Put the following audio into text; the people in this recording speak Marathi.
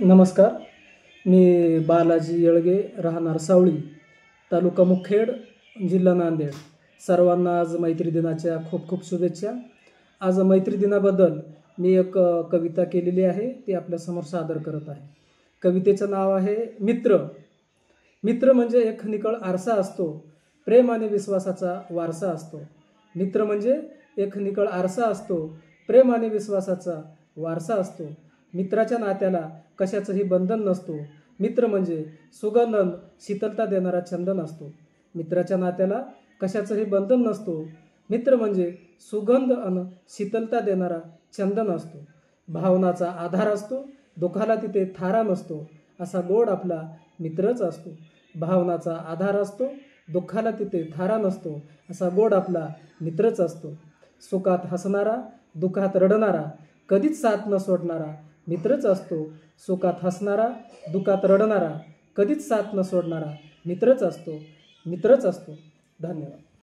नमस्कार. मी बालाजी येळगे, राहणार सावळी, तालुका मुखेड, जिल्हा नांदेड. सर्वांना आज मैत्री दिनाच्या खूप खूप शुभेच्छा. आज मैत्री दिनाबद्दल मी एक कविता केलेली आहे, ती आपल्यासमोर सादर करत आहे. कवितेचं नाव आहे मित्र. मित्र म्हणजे एक निखळ आरसा असतो, प्रेम आणि विश्वासाचा वारसा असतो. मित्र म्हणजे एक निखळ आरसा असतो, प्रेम आणि विश्वासाचा वारसा असतो. मित्राच्या नात्याला कशाचंही बंधन नसतो. मित्र म्हणजे सुगंधन शीतलता देणारा चंदन असतो. मित्राच्या नात्याला कशाचंही बंधन नसतो. मित्र म्हणजे सुगंध अन शीतलता देणारा चंदन असतो. भावनाचा आधार असतो, दुःखाला तिथे थारा नसतो. असा गोड आपला मित्रच असतो. भावनाचा आधार असतो, दुःखाला तिथे थारा नसतो. असा गोड आपला मित्रच असतो. सुखात हसणारा, दुःखात रडणारा, कधीच साथ न सोडणारा मित्रच असतो. सुखात हसणारा, दुःखात रडणारा, कधीच साथ न सोडणारा मित्रच असतो. धन्यवाद.